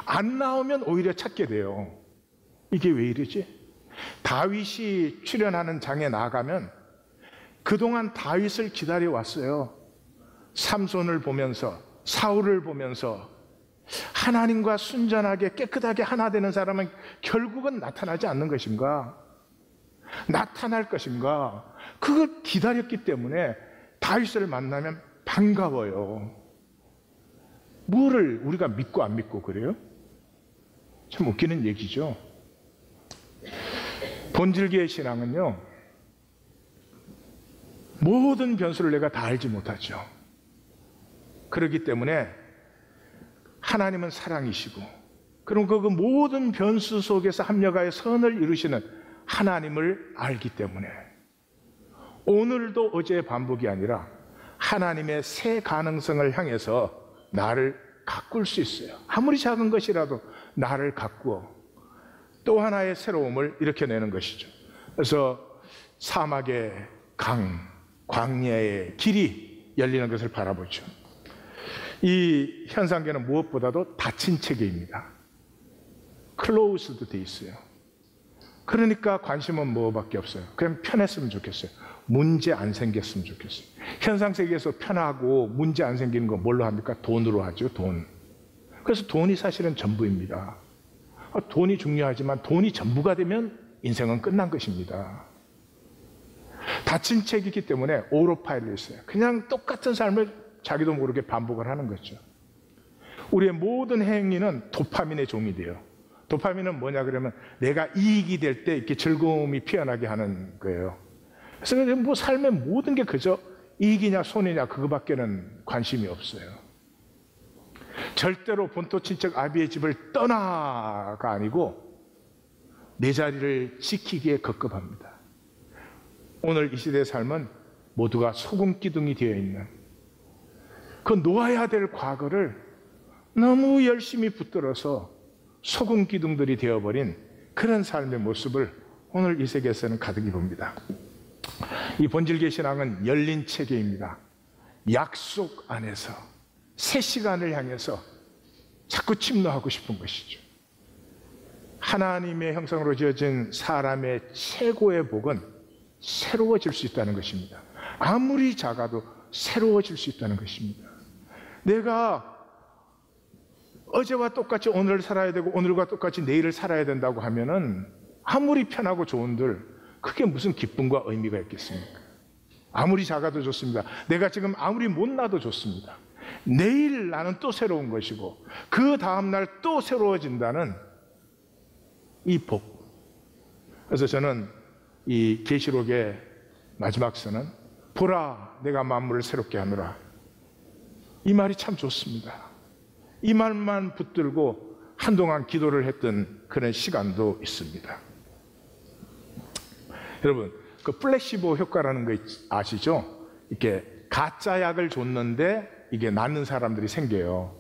안 나오면 오히려 찾게 돼요. 이게 왜 이러지? 다윗이 출연하는 장에 나가면 그동안 다윗을 기다려 왔어요. 삼손을 보면서, 사울을 보면서 하나님과 순전하게 깨끗하게 하나 되는 사람은 결국은 나타나지 않는 것인가? 나타날 것인가? 그걸 기다렸기 때문에 다윗을 만나면 반가워요. 뭐를 우리가 믿고 안 믿고 그래요? 참 웃기는 얘기죠. 본질계의 신앙은요, 모든 변수를 내가 다 알지 못하죠. 그렇기 때문에 하나님은 사랑이시고, 그럼 그 모든 변수 속에서 합력하여 선을 이루시는 하나님을 알기 때문에 오늘도 어제의 반복이 아니라 하나님의 새 가능성을 향해서 나를 가꿀 수 있어요. 아무리 작은 것이라도 나를 가꾸어 또 하나의 새로움을 일으켜내는 것이죠. 그래서 사막의 강, 광야의 길이 열리는 것을 바라보죠. 이 현상계는 무엇보다도 닫힌 체계입니다. 클로우스드 돼 있어요. 그러니까 관심은 뭐밖에 없어요. 그냥 편했으면 좋겠어요. 문제 안 생겼으면 좋겠어요. 현상세계에서 편하고 문제 안 생기는 거 뭘로 합니까? 돈으로 하죠. 돈. 그래서 돈이 사실은 전부입니다. 돈이 중요하지만 돈이 전부가 되면 인생은 끝난 것입니다. 닫힌 책이기 때문에 오토파일럿이에요. 그냥 똑같은 삶을 자기도 모르게 반복을 하는 거죠. 우리의 모든 행위는 도파민의 종이 돼요. 도파민은 뭐냐 그러면 내가 이익이 될 때 이렇게 즐거움이 피어나게 하는 거예요. 그래서 뭐 삶의 모든 게 그저 이익이냐 손해냐 그거밖에는 관심이 없어요. 절대로 본토 친척 아비의 집을 떠나가 아니고 내 자리를 지키기에 급급합니다. 오늘 이 시대의 삶은 모두가 소금 기둥이 되어 있는, 그 놓아야 될 과거를 너무 열심히 붙들어서 소금 기둥들이 되어버린 그런 삶의 모습을 오늘 이 세계에서는 가득히 봅니다. 이 본질계 신앙은 열린 체계입니다. 약속 안에서 새 시간을 향해서 자꾸 침노하고 싶은 것이죠. 하나님의 형상으로 지어진 사람의 최고의 복은 새로워질 수 있다는 것입니다. 아무리 작아도 새로워질 수 있다는 것입니다. 내가 어제와 똑같이 오늘을 살아야 되고 오늘과 똑같이 내일을 살아야 된다고 하면은 아무리 편하고 좋은들 그게 무슨 기쁨과 의미가 있겠습니까? 아무리 작아도 좋습니다. 내가 지금 아무리 못나도 좋습니다. 내일 나는 또 새로운 것이고 그 다음날 또 새로워진다는 이 복. 그래서 저는 이 계시록의 마지막 선은 보라 내가 만물을 새롭게 하노라, 이 말이 참 좋습니다. 이 말만 붙들고 한동안 기도를 했던 그런 시간도 있습니다. 여러분, 그 플래시보 효과라는 거 아시죠? 이렇게 가짜 약을 줬는데 이게 낫는 사람들이 생겨요.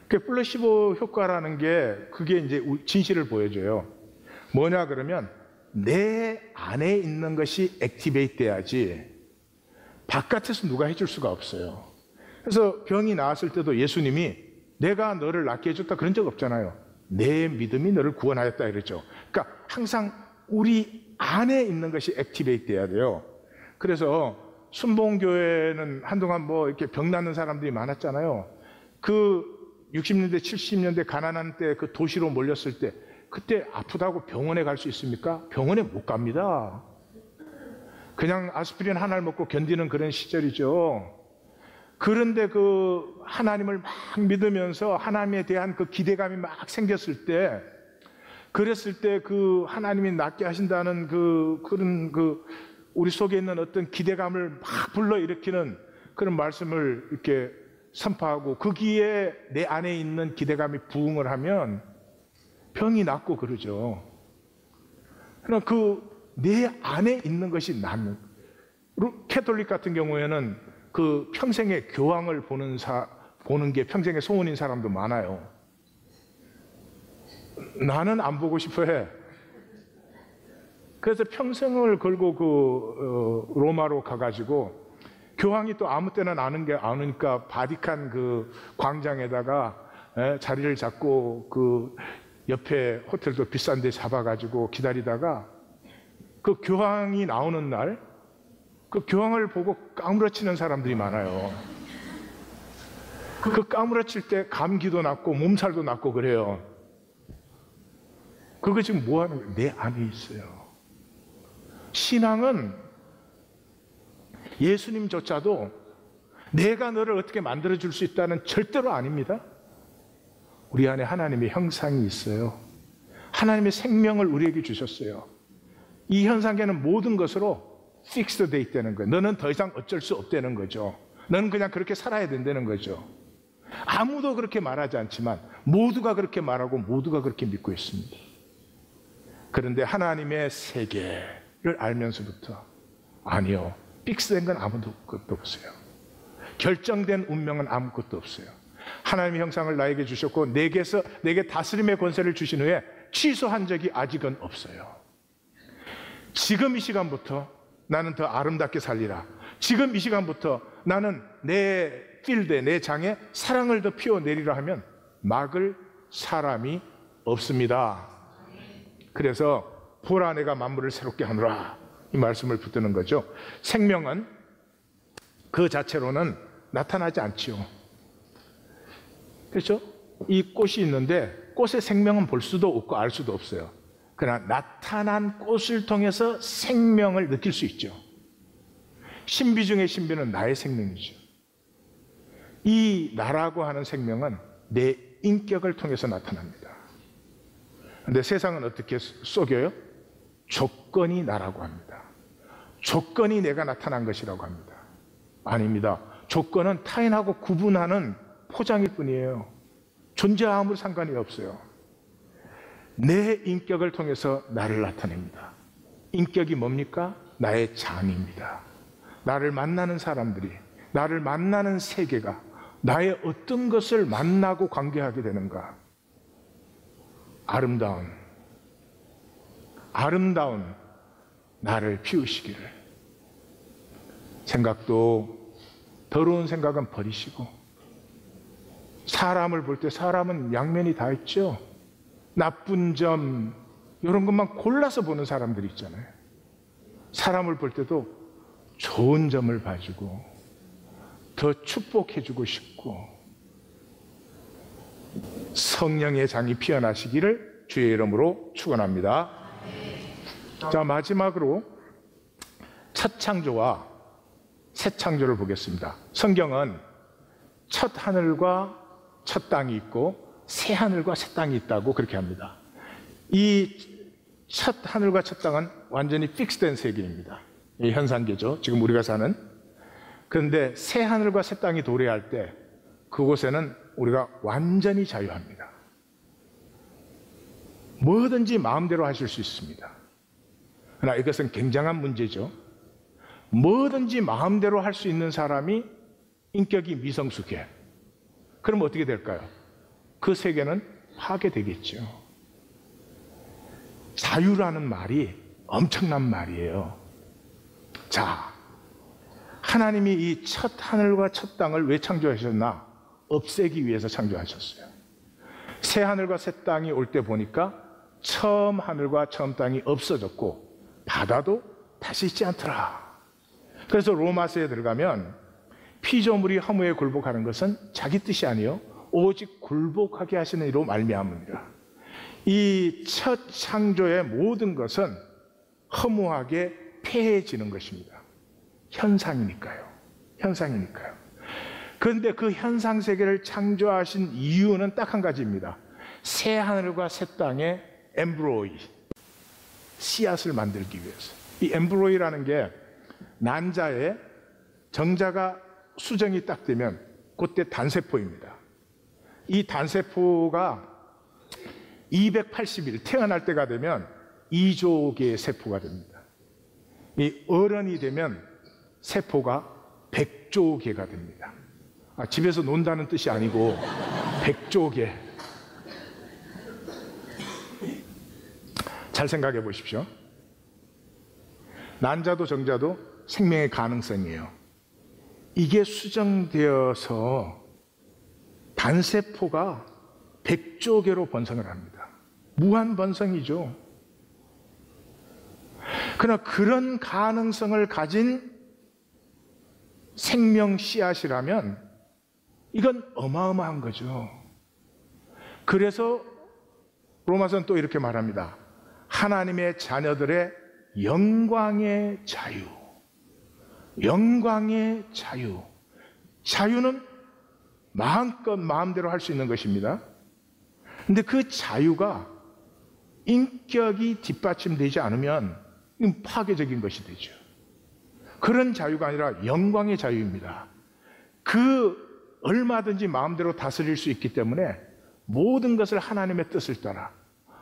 그 플래시보 효과라는 게 그게 이제 진실을 보여줘요. 뭐냐 그러면 내 안에 있는 것이 액티베이트 돼야지 바깥에서 누가 해줄 수가 없어요. 그래서 병이 나았을 때도 예수님이 내가 너를 낫게 해줬다 그런 적 없잖아요. 내 믿음이 너를 구원하였다 이랬죠. 그러니까 항상 우리 안에 있는 것이 액티베이트 돼야 돼요. 그래서 순복음교회는 한동안 뭐 이렇게 병 낫는 사람들이 많았잖아요. 그 60년대 70년대 가난한 때 그 도시로 몰렸을 때 그때 아프다고 병원에 갈 수 있습니까? 병원에 못 갑니다. 그냥 아스피린 하나를 먹고 견디는 그런 시절이죠. 그런데 그 하나님을 막 믿으면서 하나님에 대한 그 기대감이 막 생겼을 때, 그랬을 때 그 하나님이 낫게 하신다는 그런 우리 속에 있는 어떤 기대감을 막 불러일으키는 그런 말씀을 이렇게 선포하고 거기에 내 안에 있는 기대감이 부응을 하면 병이 낫고 그러죠. 그러나 내 안에 있는 것이 낫는, 캐톨릭 같은 경우에는 그 평생의 교황을 보는 게 평생의 소원인 사람도 많아요. 나는 안 보고 싶어 해. 그래서 평생을 걸고 로마로 가가지고 교황이 또 아무 때나 아니까 바티칸 그 광장에다가 자리를 잡고 그 옆에 호텔도 비싼 데 잡아가지고 기다리다가 그 교황이 나오는 날 그 교황을 보고 까무러치는 사람들이 많아요. 그 까무러칠 때 감기도 낫고 몸살도 낫고 그래요. 그거 지금 뭐 하는 거예요? 내 안에 있어요. 신앙은 예수님조차도 내가 너를 어떻게 만들어줄 수 있다는 절대로 아닙니다. 우리 안에 하나님의 형상이 있어요. 하나님의 생명을 우리에게 주셨어요. 이 현상계는 모든 것으로 픽스드 돼 있다는 거예요. 너는 더 이상 어쩔 수 없다는 거죠. 너는 그냥 그렇게 살아야 된다는 거죠. 아무도 그렇게 말하지 않지만 모두가 그렇게 말하고 모두가 그렇게 믿고 있습니다. 그런데 하나님의 세계를 알면서부터 아니요, 픽스된 건 아무것도 없어요. 결정된 운명은 아무것도 없어요. 하나님의 형상을 나에게 주셨고 내게 다스림의 권세를 주신 후에 취소한 적이 아직은 없어요. 지금 이 시간부터 나는 더 아름답게 살리라. 지금 이 시간부터 나는 내 필드에, 내 장에 사랑을 더 피워내리라 하면 막을 사람이 없습니다. 그래서 보라 내가 만물을 새롭게 하노라, 이 말씀을 붙드는 거죠. 생명은 그 자체로는 나타나지 않지요. 그렇죠? 이 꽃이 있는데 꽃의 생명은 볼 수도 없고 알 수도 없어요. 그러나 나타난 꽃을 통해서 생명을 느낄 수 있죠. 신비 중의 신비는 나의 생명이죠. 이 나라고 하는 생명은 내 인격을 통해서 나타납니다. 그런데 세상은 어떻게 속여요? 조건이 나라고 합니다. 조건이 내가 나타난 것이라고 합니다. 아닙니다. 조건은 타인하고 구분하는 포장일 뿐이에요. 존재함으로 상관이 없어요. 내 인격을 통해서 나를 나타냅니다. 인격이 뭡니까? 나의 장입니다. 나를 만나는 사람들이, 나를 만나는 세계가 나의 어떤 것을 만나고 관계하게 되는가? 아름다운 나를 피우시기를. 생각도 더러운 생각은 버리시고, 사람을 볼 때 사람은 양면이 다 있죠. 나쁜 점 이런 것만 골라서 보는 사람들이 있잖아요. 사람을 볼 때도 좋은 점을 봐주고 더 축복해주고 싶고, 성령의 장이 피어나시기를 주의 이름으로 축원합니다. 자, 마지막으로 첫 창조와 새 창조를 보겠습니다. 성경은 첫 하늘과 첫 땅이 있고 새 하늘과 새 땅이 있다고 그렇게 합니다. 이 첫 하늘과 첫 땅은 완전히 픽스된 세계입니다. 이 현상계죠. 지금 우리가 사는. 그런데 새 하늘과 새 땅이 도래할 때 그곳에는 우리가 완전히 자유합니다. 뭐든지 마음대로 하실 수 있습니다. 그러나 이것은 굉장한 문제죠. 뭐든지 마음대로 할 수 있는 사람이 인격이 미성숙해. 그럼 어떻게 될까요? 그 세계는 파괴되겠죠. 자유라는 말이 엄청난 말이에요. 자, 하나님이 이 첫 하늘과 첫 땅을 왜 창조하셨나? 없애기 위해서 창조하셨어요. 새 하늘과 새 땅이 올 때 보니까 처음 하늘과 처음 땅이 없어졌고 바다도 다시 있지 않더라. 그래서 로마서에 들어가면 피조물이 허무에 굴복하는 것은 자기 뜻이 아니요 오직 굴복하게 하시는 이로 말미암으니라. 이 첫 창조의 모든 것은 허무하게 폐해지는 것입니다. 현상이니까요. 그런데 그 현상 세계를 창조하신 이유는 딱 한 가지입니다. 새 하늘과 새 땅의 엠브로이, 씨앗을 만들기 위해서. 이 엠브로이라는 게 난자에 정자가 수정이 딱 되면 그때 단세포입니다. 이 단세포가 280일 태어날 때가 되면 2조 개의 세포가 됩니다. 이 어른이 되면 세포가 100조 개가 됩니다. 집에서 논다는 뜻이 아니고 100조 개. 잘 생각해 보십시오. 난자도 정자도 생명의 가능성이에요. 이게 수정되어서 단세포가 100조 개로 번성을 합니다. 무한 번성이죠. 그러나 그런 가능성을 가진 생명 씨앗이라면 이건 어마어마한 거죠. 그래서 로마서는 또 이렇게 말합니다. 하나님의 자녀들의 영광의 자유. 영광의 자유. 자유는 마음껏 마음대로 할 수 있는 것입니다. 근데 그 자유가 인격이 뒷받침되지 않으면 파괴적인 것이 되죠. 그런 자유가 아니라 영광의 자유입니다. 그 얼마든지 마음대로 다스릴 수 있기 때문에 모든 것을 하나님의 뜻을 따라,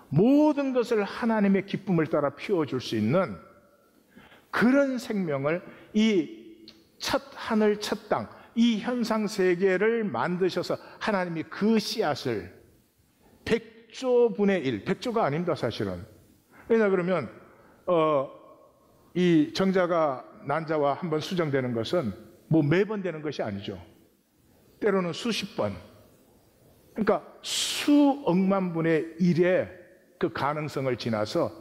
모든 것을 하나님의 기쁨을 따라 피워줄 수 있는 그런 생명을 이 첫 하늘 첫 땅, 이 현상 세계를 만드셔서 하나님이 그 씨앗을 100조 분의 1, 100조가 아닙니다 사실은. 왜냐 그러면 이 정자가 난자와 한번 수정되는 것은 뭐 매번 되는 것이 아니죠. 때로는 수십 번. 그러니까 수억만 분의 1의 그 가능성을 지나서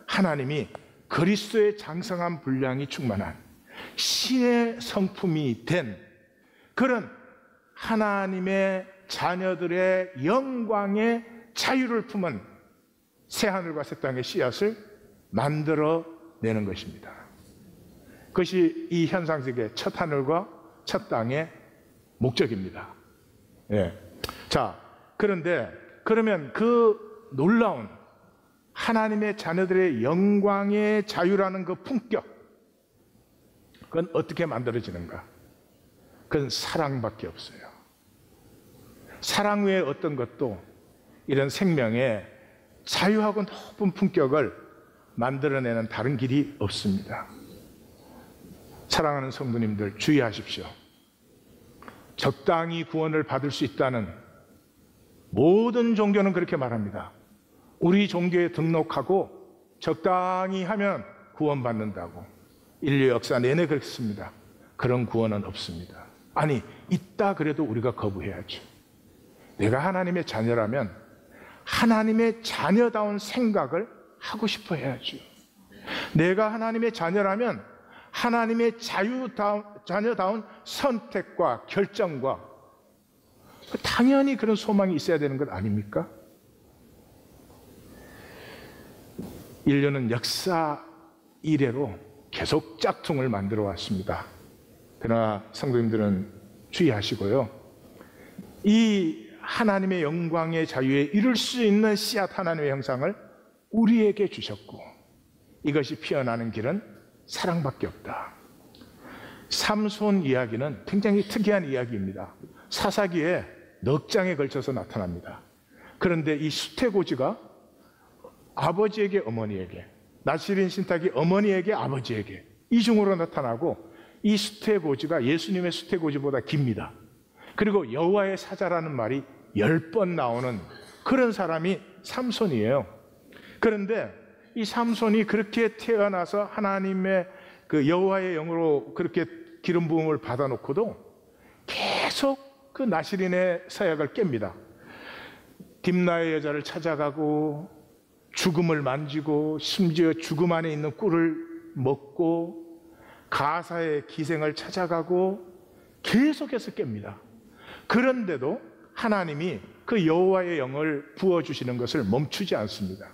하나님이 그리스도의 장성한 분량이 충만한 신의 성품이 된 그런 하나님의 자녀들의 영광의 자유를 품은 새하늘과 새 땅의 씨앗을 만들어내는 것입니다. 그것이 이 현상세계 첫 하늘과 첫 땅의 목적입니다. 예. 자, 그러면 그 놀라운 하나님의 자녀들의 영광의 자유라는 그 품격, 그건 어떻게 만들어지는가? 그건 사랑밖에 없어요. 사랑 외에 어떤 것도 이런 생명의 자유하고 높은 품격을 만들어내는 다른 길이 없습니다. 사랑하는 성도님들, 주의하십시오. 적당히 구원을 받을 수 있다는 모든 종교는 그렇게 말합니다. 우리 종교에 등록하고 적당히 하면 구원받는다고. 인류 역사 내내 그렇습니다. 그런 구원은 없습니다. 아니, 있다 그래도 우리가 거부해야죠. 내가 하나님의 자녀라면 하나님의 자녀다운 생각을 하고 싶어 해야죠. 내가 하나님의 자녀라면 하나님의 자녀다운 선택과 결정과 당연히 그런 소망이 있어야 되는 것 아닙니까? 인류는 역사 이래로 계속 짝퉁을 만들어 왔습니다. 그러나 성도님들은 주의하시고요. 이 하나님의 영광의 자유에 이룰 수 있는 씨앗 하나님의 형상을 우리에게 주셨고, 이것이 피어나는 길은 사랑밖에 없다. 삼손 이야기는 굉장히 특이한 이야기입니다. 사사기에 넉 장에 걸쳐서 나타납니다. 그런데 이 수태고지가 아버지에게 어머니에게, 나시린 신탁이 어머니에게 아버지에게 이중으로 나타나고, 이 수태고지가 예수님의 수태고지보다 깁니다. 그리고 여호와의 사자라는 말이 10번 나오는 그런 사람이 삼손이에요. 그런데 이 삼손이 그렇게 태어나서 하나님의 그 여호와의 영으로 그렇게 기름 부음을 받아놓고도 계속 그 나시린의 서약을 깹니다. 딥나의 여자를 찾아가고 죽음을 만지고 심지어 죽음 안에 있는 꿀을 먹고 가사의 기생을 찾아가고 계속해서 깹니다. 그런데도 하나님이 그 여호와의 영을 부어주시는 것을 멈추지 않습니다.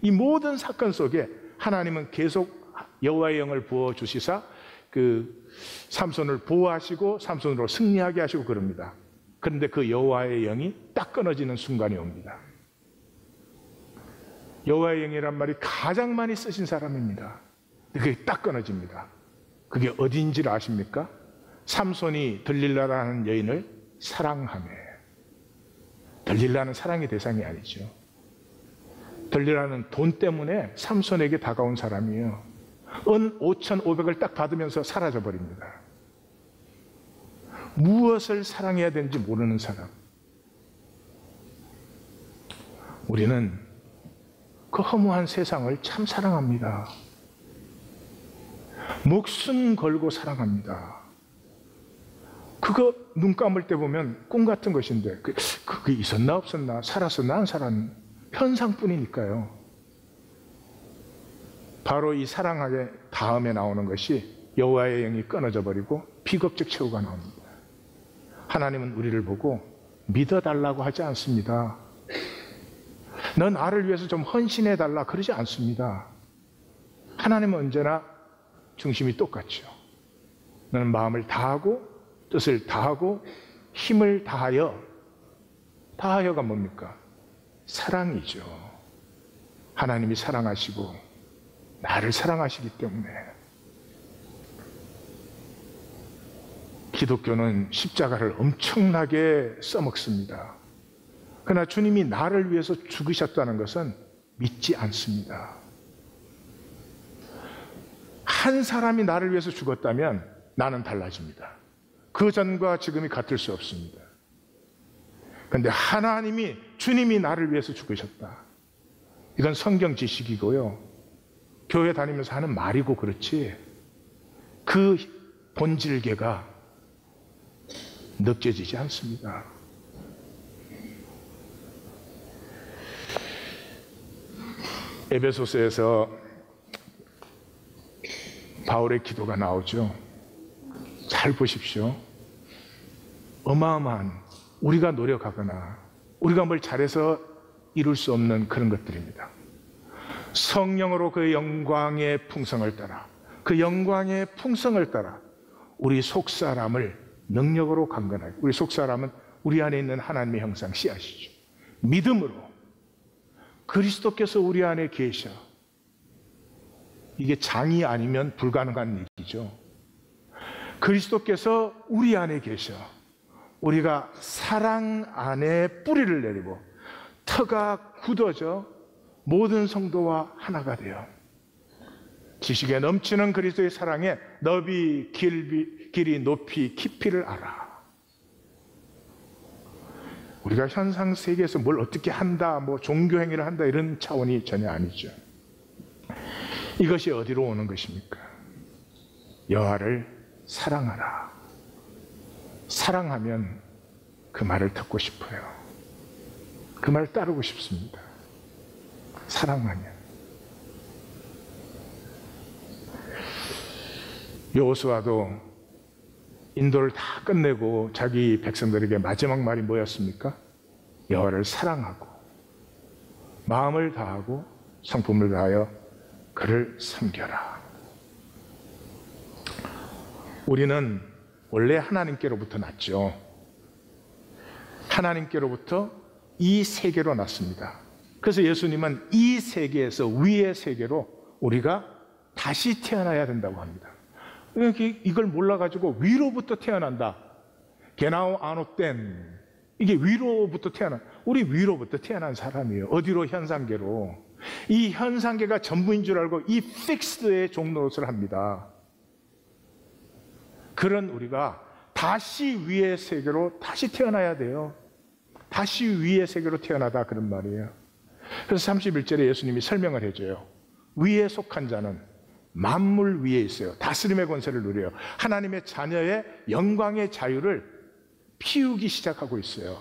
이 모든 사건 속에 하나님은 계속 여호와의 영을 부어주시사 그 삼손을 보호하시고 삼손으로 승리하게 하시고 그럽니다. 그런데 그 여호와의 영이 딱 끊어지는 순간이 옵니다. 여호와의 영이란 말이 가장 많이 쓰신 사람입니다. 그게 딱 끊어집니다. 그게 어디인지를 아십니까? 삼손이 들릴라라는 여인을 사랑하며. 들릴라는 사랑의 대상이 아니죠. 들릴라는 돈 때문에 삼손에게 다가온 사람이에요. 은 5,500을 딱 받으면서 사라져버립니다. 무엇을 사랑해야 되는지 모르는 사람. 우리는 그 허무한 세상을 참 사랑합니다. 목숨 걸고 사랑합니다. 그거 눈 감을 때 보면 꿈 같은 것인데 그게 있었나 없었나, 살았었나 안 살았나, 현상뿐이니까요. 바로 이 사랑하게 다음에 나오는 것이 여호와의 영이 끊어져 버리고 비겁적 최후가 나옵니다. 하나님은 우리를 보고 믿어달라고 하지 않습니다. 너 나를 위해서 좀 헌신해달라 그러지 않습니다. 하나님은 언제나 중심이 똑같죠. 너는 마음을 다하고 뜻을 다하고 힘을 다하여가 뭡니까? 사랑이죠. 하나님이 사랑하시고 나를 사랑하시기 때문에. 기독교는 십자가를 엄청나게 써먹습니다. 그러나 주님이 나를 위해서 죽으셨다는 것은 믿지 않습니다. 한 사람이 나를 위해서 죽었다면 나는 달라집니다. 그 전과 지금이 같을 수 없습니다. 그런데 하나님이, 주님이 나를 위해서 죽으셨다. 이건 성경 지식이고요. 교회 다니면서 하는 말이고 그렇지 그 본질계가 느껴지지 않습니다. 에베소서에서 바울의 기도가 나오죠. 잘 보십시오. 어마어마한, 우리가 노력하거나 우리가 뭘 잘해서 이룰 수 없는 그런 것들입니다. 성령으로 그 영광의 풍성을 따라, 그 영광의 풍성을 따라 우리 속사람을 능력으로 강건하게, 우리 속사람은 우리 안에 있는 하나님의 형상 씨앗이죠. 믿음으로 그리스도께서 우리 안에 계셔. 이게 장이 아니면 불가능한 일이죠. 그리스도께서 우리 안에 계셔 우리가 사랑 안에 뿌리를 내리고 터가 굳어져 모든 성도와 하나가 되어 지식에 넘치는 그리스도의 사랑에 너비, 길이, 높이, 깊이를 알아. 우리가 현상 세계에서 뭘 어떻게 한다, 뭐 종교 행위를 한다 이런 차원이 전혀 아니죠. 이것이 어디로 오는 것입니까? 여호와를 사랑하라. 사랑하면 그 말을 듣고 싶어요. 그 말을 따르고 싶습니다. 사랑하면. 여호수아도 인도를 다 끝내고 자기 백성들에게 마지막 말이 뭐였습니까? 여호와를 사랑하고 마음을 다하고 성품을 다하여 그를 섬겨라. 우리는 원래 하나님께로부터 났죠. 하나님께로부터 이 세계로 났습니다. 그래서 예수님은 이 세계에서 위의 세계로 우리가 다시 태어나야 된다고 합니다. 이걸 몰라가지고 위로부터 태어난다. 게나오 아노땐. 이게 위로부터 우리 위로부터 태어난 사람이에요. 어디로? 현상계로. 이 현상계가 전부인 줄 알고 이 픽스드의 종노릇을 합니다. 그런 우리가 다시 위의 세계로 다시 태어나야 돼요. 다시 위의 세계로 태어나다 그런 말이에요. 그래서 31절에 예수님이 설명을 해줘요. 위에 속한 자는 만물 위에 있어요. 다스림의 권세를 누려요. 하나님의 자녀의 영광의 자유를 피우기 시작하고 있어요.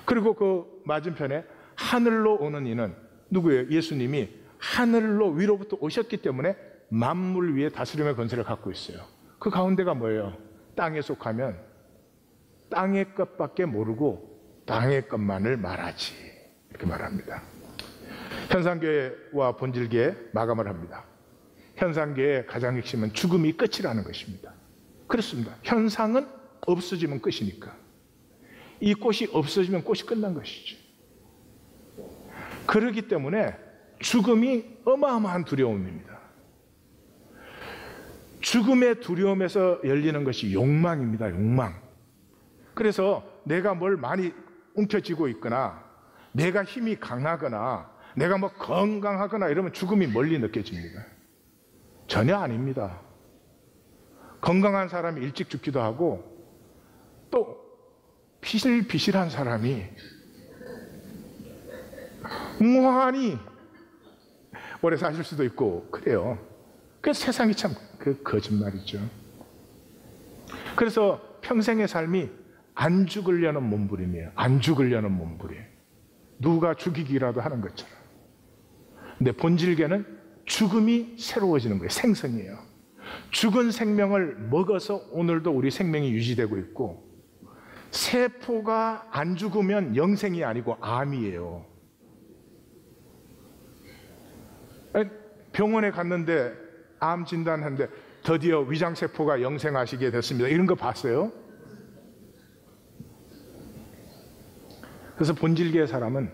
그리고 그 맞은편에 하늘로 오는 이는 누구예요? 예수님이 하늘로 위로부터 오셨기 때문에 만물 위에 다스림의 권세를 갖고 있어요. 그 가운데가 뭐예요? 땅에 속하면 땅의 것밖에 모르고 땅의 것만을 말하지. 이렇게 말합니다. 현상교회와 본질교회 마감을 합니다. 현상계의 가장 핵심은 죽음이 끝이라는 것입니다. 그렇습니다. 현상은 없어지면 끝이니까. 이 꽃이 없어지면 꽃이 끝난 것이죠. 그렇기 때문에 죽음이 어마어마한 두려움입니다. 죽음의 두려움에서 열리는 것이 욕망입니다. 욕망. 그래서 내가 뭘 많이 움켜쥐고 있거나 내가 힘이 강하거나 내가 뭐 건강하거나 이러면 죽음이 멀리 느껴집니다. 전혀 아닙니다. 건강한 사람이 일찍 죽기도 하고 또 비실비실한 사람이 무한히 오래 사실 수도 있고 그래요. 그래서 세상이 참 거짓말이죠. 그래서 평생의 삶이 안 죽으려는 몸부림이에요. 안 죽으려는 몸부림. 누가 죽이기라도 하는 것처럼. 근데 본질계는 죽음이 새로워지는 거예요. 생성이에요. 죽은 생명을 먹어서 오늘도 우리 생명이 유지되고 있고 세포가 안 죽으면 영생이 아니고 암이에요. 병원에 갔는데 암 진단하는데 드디어 위장세포가 영생하시게 됐습니다. 이런 거 봤어요? 그래서 본질계의 사람은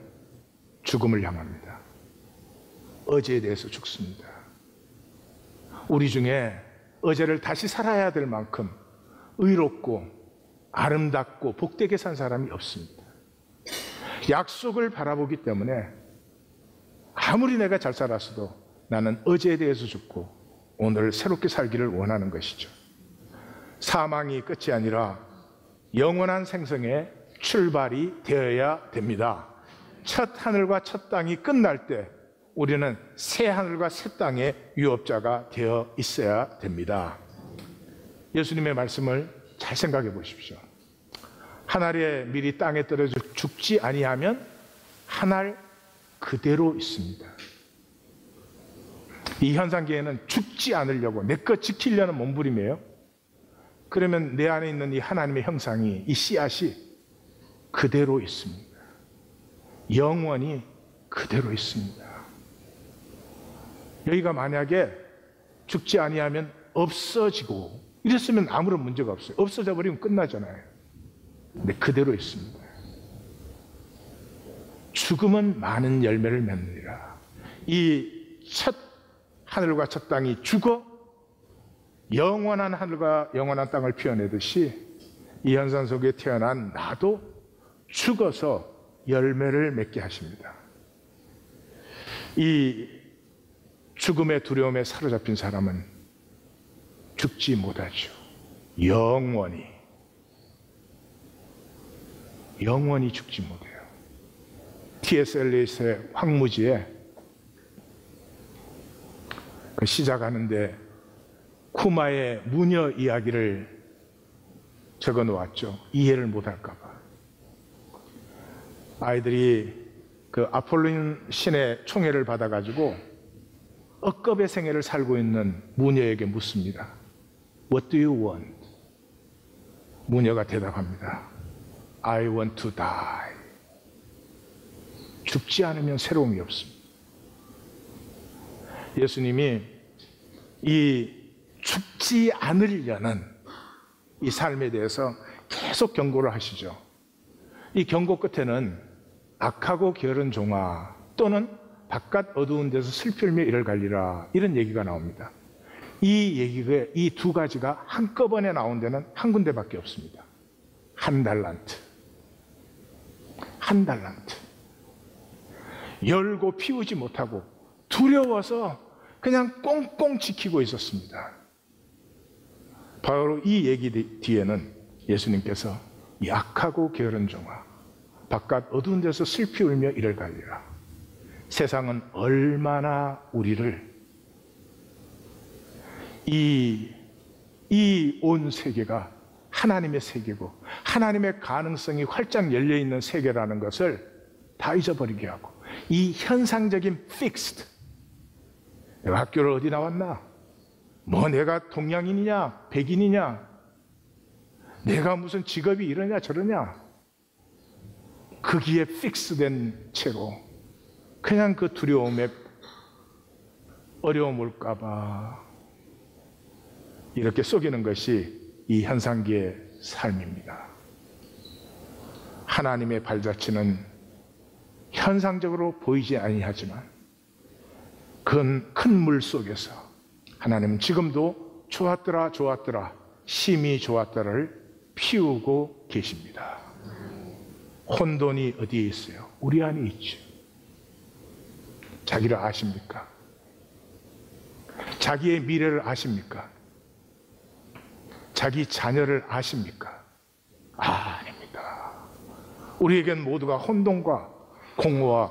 죽음을 향합니다. 어제에 대해서 죽습니다. 우리 중에 어제를 다시 살아야 될 만큼 의롭고 아름답고 복되게 산 사람이 없습니다. 약속을 바라보기 때문에 아무리 내가 잘 살았어도 나는 어제에 대해서 죽고 오늘 새롭게 살기를 원하는 것이죠. 사망이 끝이 아니라 영원한 생성의 출발이 되어야 됩니다. 첫 하늘과 첫 땅이 끝날 때 우리는 새 하늘과 새 땅의 유업자가 되어 있어야 됩니다. 예수님의 말씀을 잘 생각해 보십시오. 한 알의 밀이 땅에 떨어져 죽지 아니하면 한 알 그대로 있습니다. 이 현상계에는 죽지 않으려고 내 것 지키려는 몸부림이에요. 그러면 내 안에 있는 이 하나님의 형상이, 이 씨앗이 그대로 있습니다. 영원히 그대로 있습니다. 여기가 만약에 죽지 아니하면 없어지고 이랬으면 아무런 문제가 없어요. 없어져 버리면 끝나잖아요. 근데 그대로 있습니다. 죽음은 많은 열매를 맺느니라. 이 첫 하늘과 첫 땅이 죽어 영원한 하늘과 영원한 땅을 피워내듯이 이 현상 속에 태어난 나도 죽어서 열매를 맺게 하십니다. 이 죽음의 두려움에 사로잡힌 사람은 죽지 못하죠. 영원히 죽지 못해요. T.S. 엘리엇의 황무지에 그 시작하는데 쿠마의 무녀 이야기를 적어 놓았죠. 이해를 못할까 봐. 아이들이 그 아폴론 신의 총애를 받아가지고 억겁의 생애를 살고 있는 무녀에게 묻습니다. What do you want? 무녀가 대답합니다. I want to die. 죽지 않으면 새로움이 없습니다. 예수님이 이 죽지 않으려는 이 삶에 대해서 계속 경고를 하시죠. 이 경고 끝에는 악하고 게으른 종아 또는 바깥 어두운 데서 슬피 울며 이를 갈리라 이런 얘기가 나옵니다. 이 얘기가 이 두 가지가 한꺼번에 나온 데는 한 군데밖에 없습니다. 한 달란트. 열고 피우지 못하고 두려워서 그냥 꽁꽁 지키고 있었습니다. 바로 이 얘기 뒤에는 예수님께서 약하고 게으른 종아 바깥 어두운 데서 슬피 울며 이를 갈리라. 세상은 얼마나 우리를 이 온 세계가 하나님의 세계고 하나님의 가능성이 활짝 열려있는 세계라는 것을 다 잊어버리게 하고 이 현상적인 fixed 내가 학교를 어디 나왔나? 뭐 내가 동양인이냐? 백인이냐? 내가 무슨 직업이 이러냐 저러냐? 거기에 픽스된 채로 그냥 그 두려움에 어려움 올까봐 이렇게 속이는 것이 이 현상기의 삶입니다. 하나님의 발자취는 현상적으로 보이지 아니하지만 큰 물 속에서 하나님은 지금도 좋았더라 심히 좋았더라를 피우고 계십니다. 혼돈이 어디에 있어요? 우리 안에 있죠. 자기를 아십니까? 자기의 미래를 아십니까? 자기 자녀를 아십니까? 아닙니다. 우리에겐 모두가 혼돈과 공허와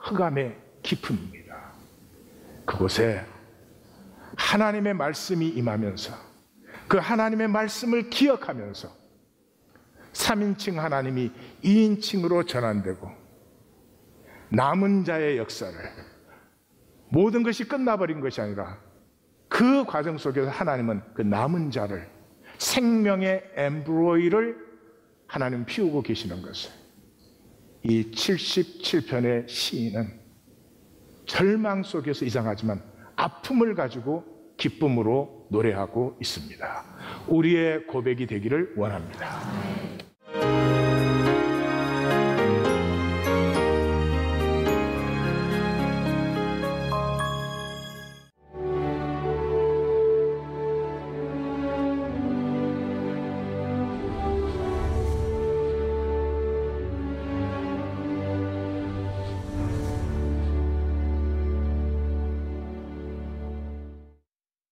흑암의 깊음입니다. 그곳에 하나님의 말씀이 임하면서 그 하나님의 말씀을 기억하면서 3인칭 하나님이 2인칭으로 전환되고 남은 자의 역사를 모든 것이 끝나버린 것이 아니라 그 과정 속에서 하나님은 그 남은 자를 생명의 엠브로이를 하나님 피우고 계시는 것을 이 77편의 시인은 절망 속에서 이상하지만 아픔을 가지고 기쁨으로 노래하고 있습니다. 우리의 고백이 되기를 원합니다.